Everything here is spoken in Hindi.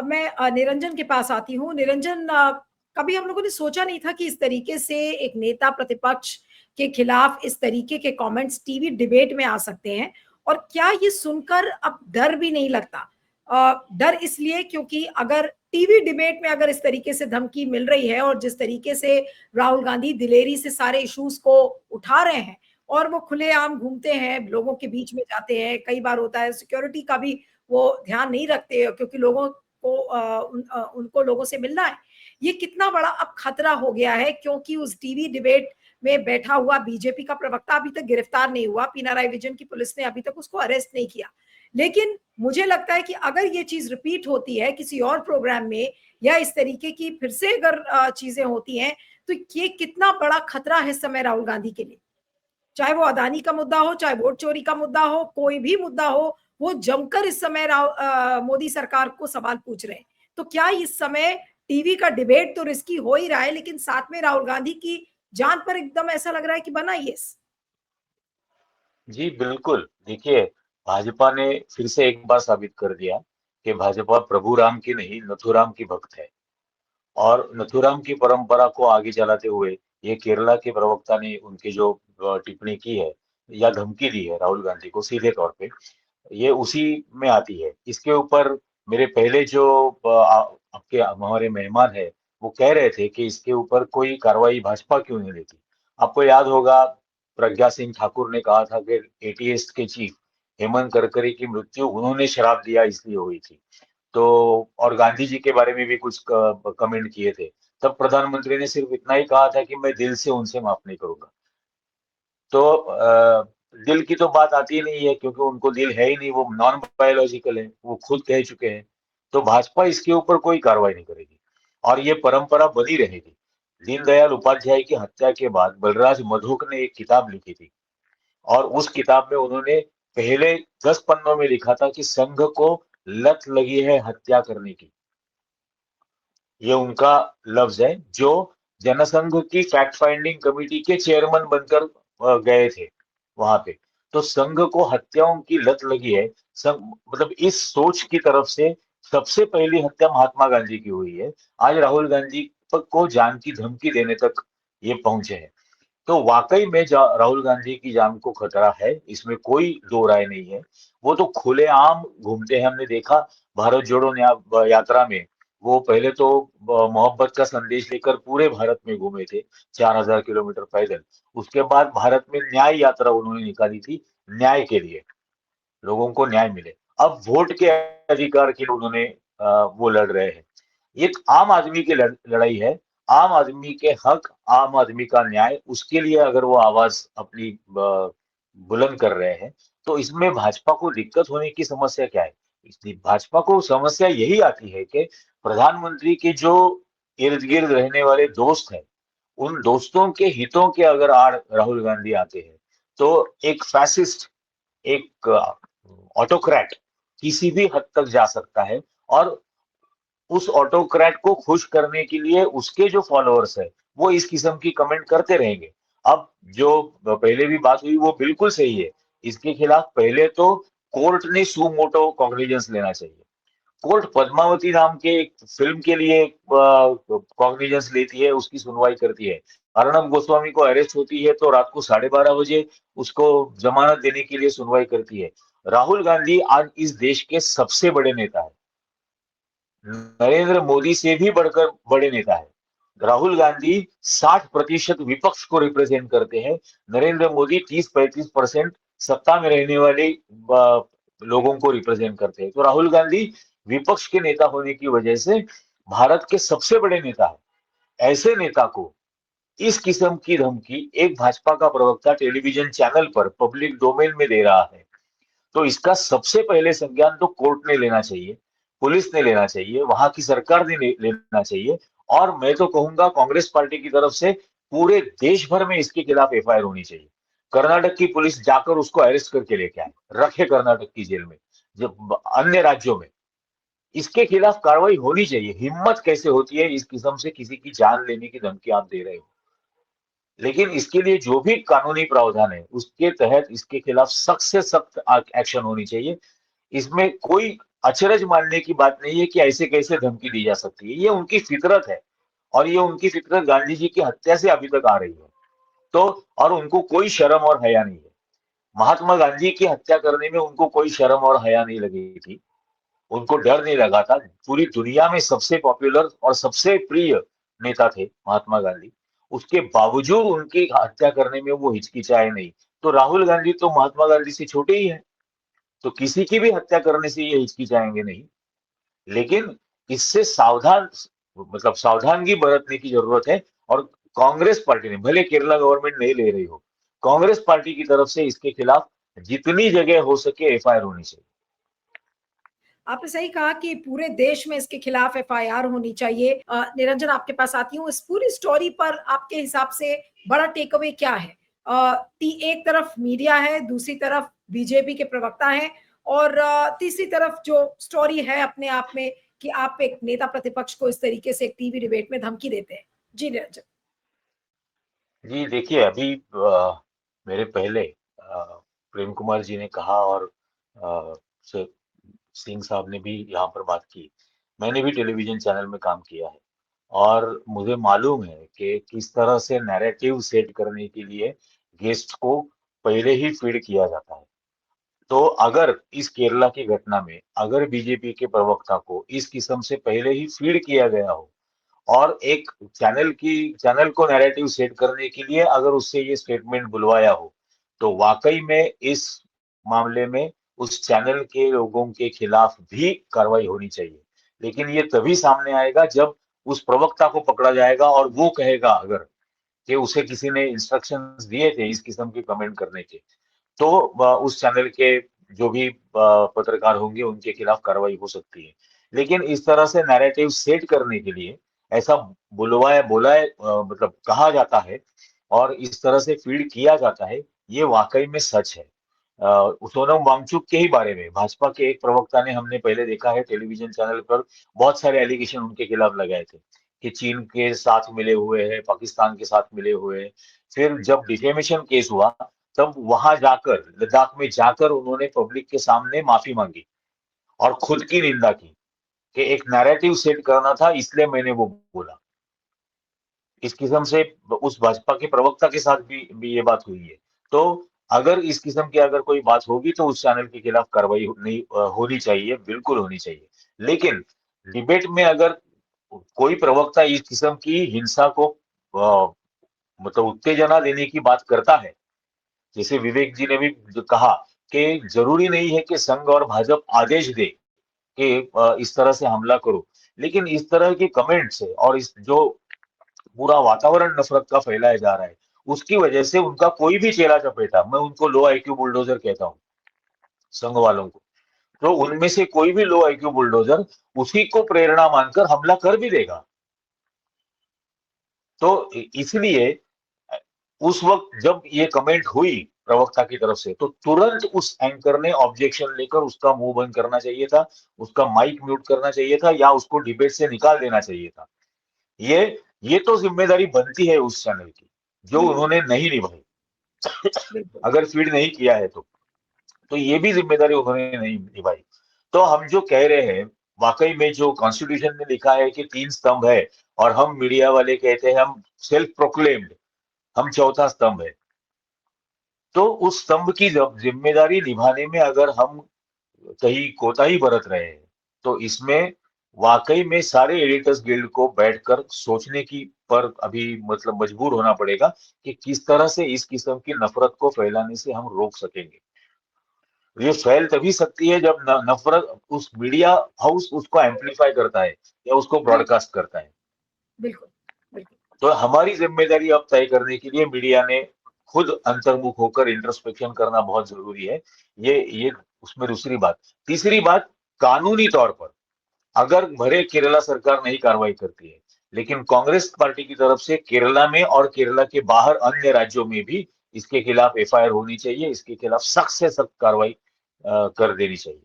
अब मैं निरंजन के पास आती हूँ। निरंजन, कभी हम लोगों ने सोचा नहीं था कि इस तरीके से एक नेता प्रतिपक्ष के खिलाफ इस तरीके के कमेंट्स टीवी डिबेट में आ सकते हैं। और क्या ये सुनकर अब डर भी नहीं लगता? डर इसलिए क्योंकि अगर टीवी डिबेट में अगर इस तरीके से धमकी मिल रही है और जिस तरीके से राहुल गांधी दिलेरी से सारे इश्यूज को उठा रहे हैं और वो खुलेआम घूमते हैं, लोगों के बीच में जाते हैं, कई बार होता है सिक्योरिटी का भी वो ध्यान नहीं रखते क्योंकि लोगों को उनको लोगों से मिलना है। ये कितना बड़ा अब खतरा हो गया है, क्योंकि उस टीवी डिबेट में बैठा हुआ बीजेपी का प्रवक्ता अभी तक गिरफ्तार नहीं हुआ। पिनाराई विजयन की पुलिस ने अभी तक उसको अरेस्ट नहीं किया। लेकिन मुझे लगता है कि अगर ये चीज रिपीट होती है किसी और प्रोग्राम में या इस तरीके की फिर से अगर चीजें होती हैं, तो ये कितना बड़ा खतरा है इस समय राहुल गांधी के लिए। चाहे वो अदानी का मुद्दा हो, चाहे वोट चोरी का मुद्दा हो, कोई भी मुद्दा हो, वो जमकर इस समय मोदी सरकार को सवाल पूछ रहे हैं। तो क्या इस समय टीवी का डिबेट तो रिस्की हो ही रहा है, लेकिन साथ में राहुल गांधी की जान पर एकदम ऐसा लग रहा है कि बना येस। जी बिल्कुल, देखिए, भाजपा ने फिर से एक बार साबित कर दिया कि भाजपा प्रभु राम की नहीं नथुराम की भक्त है। और नथुराम की परंपरा को आगे चलाते हुए ये केरला के प्रवक्ता ने उनकी जो टिप्पणी की है या धमकी दी है राहुल गांधी को सीधे तौर पे, ये उसी में आती है। इसके ऊपर मेरे पहले जो आपके हमारे मेहमान है वो कह रहे थे कि इसके ऊपर कोई कार्रवाई भाजपा क्यों नहीं लेती। आपको याद होगा, प्रज्ञा सिंह ठाकुर ने कहा था कि एटीएस के चीफ हेमंत करकरे की मृत्यु उन्होंने शराब दिया इसलिए हुई थी। तो और गांधी जी के बारे में भी कुछ कमेंट किए थे। तब प्रधानमंत्री ने सिर्फ इतना ही कहा था कि मैं दिल से उनसे माफ नहीं करूंगा। तो दिल की तो बात आती ही नहीं है क्योंकि उनको दिल है ही नहीं, वो नॉन बायोलॉजिकल है, वो खुद कह चुके हैं। तो भाजपा इसके ऊपर कोई कार्रवाई नहीं करेगी और ये परंपरा बनी रहेगी। दीनदयाल उपाध्याय की हत्या के बाद बलराज मधोक ने एक किताब लिखी थी और उस किताब में उन्होंने पहले 10 पन्नों में लिखा था कि संघ को लत लगी है हत्या करने की। ये उनका लफ्ज है, जो जनसंघ की फैक्ट फाइंडिंग कमेटी के चेयरमैन बनकर गए थे वहां पे। तो संघ को हत्याओं की लत लगी है, मतलब इस सोच की तरफ से सबसे पहली हत्या महात्मा गांधी की हुई है। आज राहुल गांधी को जान की धमकी देने तक ये पहुंचे हैं। तो वाकई में राहुल गांधी की जान को खतरा है, इसमें कोई दो राय नहीं है। वो तो खुलेआम घूमते हैं, हमने देखा भारत जोड़ो यात्रा में। वो पहले तो मोहब्बत का संदेश लेकर पूरे भारत में घूमे थे, 4,000 किलोमीटर पैदल। उसके बाद भारत में न्याय यात्रा उन्होंने निकाली थी, न्याय के लिए, लोगों को न्याय मिले। अब वोट के अधिकार के लिए उन्होंने वो लड़ रहे हैं। ये आम आदमी की लड़ाई है, आम आदमी के हक, आम आदमी का न्याय, उसके लिए अगर वो आवाज अपनी बुलंद कर रहे हैं, तो इसमें भाजपा को दिक्कत होने की समस्या क्या है? इसलिए भाजपा को समस्या यही आती है कि प्रधानमंत्री के जो इर्द गिर्द रहने वाले दोस्त हैं, उन दोस्तों के हितों के अगर आड़ राहुल गांधी आते हैं, तो एक फैसिस्ट, एक ऑटोक्रेट किसी भी हद तक जा सकता है। और उस ऑटोक्रेट को खुश करने के लिए उसके जो फॉलोअर्स है वो इस किस्म की कमेंट करते रहेंगे। अब जो पहले भी बात हुई वो बिल्कुल सही है, इसके खिलाफ पहले तो कोर्ट ने सू मोटो कॉग्निजेंस लेना चाहिए। कोर्ट पद्मावती नाम के एक फिल्म के लिए कॉग्निजेंस लेती है, उसकी सुनवाई करती है। अर्णब गोस्वामी को अरेस्ट होती है तो रात को 12:30 बजे उसको जमानत देने के लिए सुनवाई करती है। राहुल गांधी आज इस देश के सबसे बड़े नेता है, नरेंद्र मोदी से भी बढ़कर बड़े नेता है। राहुल गांधी 60% विपक्ष को रिप्रेजेंट करते हैं, नरेंद्र मोदी 30-35% सत्ता में रहने वाले लोगों को रिप्रेजेंट करते हैं। तो राहुल गांधी विपक्ष के नेता होने की वजह से भारत के सबसे बड़े नेता है। ऐसे नेता को इस किस्म की धमकी एक भाजपा का प्रवक्ता टेलीविजन चैनल पर पब्लिक डोमेन में दे रहा है, तो इसका सबसे पहले संज्ञान तो कोर्ट ने लेना चाहिए, पुलिस ने लेना चाहिए, वहां की सरकार ने लेना चाहिए। और मैं तो कहूंगा कांग्रेस पार्टी की तरफ से पूरे देश भर में इसके खिलाफ एफआईआर होनी चाहिए। कर्नाटक की पुलिस जाकर उसको अरेस्ट करके लेके आए, रखे कर्नाटक की जेल में, जब अन्य राज्यों में इसके खिलाफ कार्रवाई होनी चाहिए। हिम्मत कैसे होती है इस किस्म से किसी की जान लेने की धमकी आप दे रहे हो? लेकिन इसके लिए जो भी कानूनी प्रावधान है उसके तहत इसके खिलाफ सख्त से सख्त एक्शन होनी चाहिए। इसमें कोई अचरज मानने की बात नहीं है कि ऐसे कैसे धमकी दी जा सकती है। ये उनकी फितरत है और ये उनकी फितरत गांधी जी की हत्या से अभी तक आ रही है। तो और उनको कोई शर्म और हया नहीं है। महात्मा गांधी की हत्या करने में उनको कोई शर्म और हया नहीं लगी थी। उनको डर नहीं लगा था। पूरी दुनिया में सबसे पॉपुलर और सबसे प्रिय नेता थे महात्मा गांधी। उसके बावजूद उनकी हत्या करने में वो हिचकिचाए नहीं। तो राहुल गांधी तो महात्मा गांधी से छोटे ही हैं, तो किसी की भी हत्या करने से ये हिचकिचाएंगे नहीं। लेकिन इससे सावधान, मतलब सावधानगी बरतने की जरूरत है। और कांग्रेस पार्टी ने, भले केरला गवर्नमेंट नहीं ले रही हो, कांग्रेस पार्टी की तरफ से इसके खिलाफ जितनी जगह हो सके एफआईआर होनी चाहिए। आपने सही कहा कि पूरे देश में इसके खिलाफ एफआईआर होनी चाहिए। निरंजन, आपके पास आती हूँ, इस पूरी स्टोरी पर आपके हिसाब से बड़ा टेक अवे क्या है? एक तरफ मीडिया है, दूसरी तरफ बीजेपी के प्रवक्ता हैं, और तीसरी तरफ जो स्टोरी है अपने आप में कि आप एक नेता प्रतिपक्ष को इस तरीके से एक टीवी डिबेट में धमकी देते हैं। जी निरंजन। जी देखिए, अभी मेरे पहले प्रेम कुमार जी ने कहा और सिंह साहब ने भी यहाँ पर बात की। मैंने भी टेलीविजन चैनल में काम किया है और मुझे मालूम है कि किस तरह से नैरेटिव सेट करने के लिए गेस्ट को पहले ही फीड किया जाता है। तो अगर इस केरला की घटना में अगर बीजेपी के प्रवक्ता को इस किस्म से पहले ही फीड किया गया हो और एक चैनल को नैरेटिव सेट करने के लिए अगर उससे ये स्टेटमेंट बुलवाया हो, तो वाकई में इस मामले में उस चैनल के लोगों के खिलाफ भी कार्रवाई होनी चाहिए। लेकिन ये तभी सामने आएगा जब उस प्रवक्ता को पकड़ा जाएगा और वो कहेगा अगर कि उसे किसी ने इंस्ट्रक्शंस दिए थे इस किस्म के कमेंट करने के, तो उस चैनल के जो भी पत्रकार होंगे उनके खिलाफ कार्रवाई हो सकती है। लेकिन इस तरह से नैरेटिव सेट करने के लिए ऐसा बुलवाया बोला मतलब कहा जाता है और इस तरह से फीड किया जाता है, ये वाकई में सच है। सोनम वांगचुक के ही बारे में भाजपा के एक प्रवक्ता ने, हमने पहले देखा है टेलीविजन चैनल पर बहुत सारे एलिगेशन उनके खिलाफ लगाए थे कि चीन के साथ मिले हुए हैं, पाकिस्तान के साथ मिले हुए हैं। फिर जब डिफेमेशन केस हुआ तब वहां जाकर, लद्दाख में जाकर उन्होंने पब्लिक के सामने माफी मांगी और खुद की निंदा की कि एक नैरेटिव सेट करना था इसलिए मैंने वो बोला। इस किस्म से उस भाजपा के प्रवक्ता के साथ भी ये बात हुई है। तो अगर इस किस्म की अगर कोई बात होगी तो उस चैनल के खिलाफ कार्रवाई नहीं होनी चाहिए, बिल्कुल होनी चाहिए। लेकिन डिबेट में अगर कोई प्रवक्ता इस किस्म की हिंसा को मतलब उत्तेजना देने की बात करता है, जैसे विवेक जी ने भी जो कहा कि जरूरी नहीं है कि संघ और भाजपा आदेश दे कि इस तरह से हमला करो, लेकिन इस तरह के कमेंट से और इस जो पूरा वातावरण नफरत का फैलाया जा रहा है, उसकी वजह से उनका कोई भी चेला चपेटा, मैं उनको लो आईक्यू बुलडोजर कहता हूँ संघ वालों को, तो उनमें से कोई भी लो आईक्यू बुलडोजर उसी को प्रेरणा मानकर हमला कर भी देगा। तो इसलिए उस वक्त जब ये कमेंट हुई प्रवक्ता की तरफ से, तो तुरंत उस एंकर ने ऑब्जेक्शन लेकर उसका मुंह बंद करना चाहिए था, उसका माइक म्यूट करना चाहिए था या उसको डिबेट से निकाल देना चाहिए था। ये ये तो जिम्मेदारी बनती है उस चैनल की जो उन्होंने नहीं निभाई। बिल्कुल। अगर फीड नहीं किया है तो ये भी जिम्मेदारी उन्होंने नहीं निभाई। तो हम जो कह रहे हैं, वाकई में जो कॉन्स्टिट्यूशन में लिखा है कि 3 स्तंभ है और हम मीडिया वाले कहते हैं हम सेल्फ प्रोक्लेम्ड, हम चौथा स्तंभ है। तो उस स्तंभ की जिम्मेदारी निभाने में अगर हम कहीं कोताही बरत रहे हैं, तो इसमें वाकई में सारे एडिटर्स गिल्ड को बैठकर सोचने की पर अभी मतलब मजबूर होना पड़ेगा कि किस तरह से इस किस्म की नफरत को फैलाने से हम रोक सकेंगे। ये फैल तभी सकती है जब नफरत उस मीडिया हाउस उसको एम्पलीफाई करता है या उसको बिल्कुल। ब्रॉडकास्ट करता है। बिल्कुल। बिल्कुल। तो हमारी जिम्मेदारी अब तय करने के लिए मीडिया ने खुद अंतर्मुख होकर इंट्रोस्पेक्शन करना बहुत जरूरी है। ये उसमें दूसरी बात। तीसरी बात, कानूनी तौर पर अगर भले केरला सरकार नहीं कार्रवाई करती है, लेकिन कांग्रेस पार्टी की तरफ से केरला में और केरला के बाहर अन्य राज्यों में भी इसके खिलाफ एफआईआर होनी चाहिए, इसके खिलाफ सख्त से सख्त कार्रवाई कर देनी चाहिए।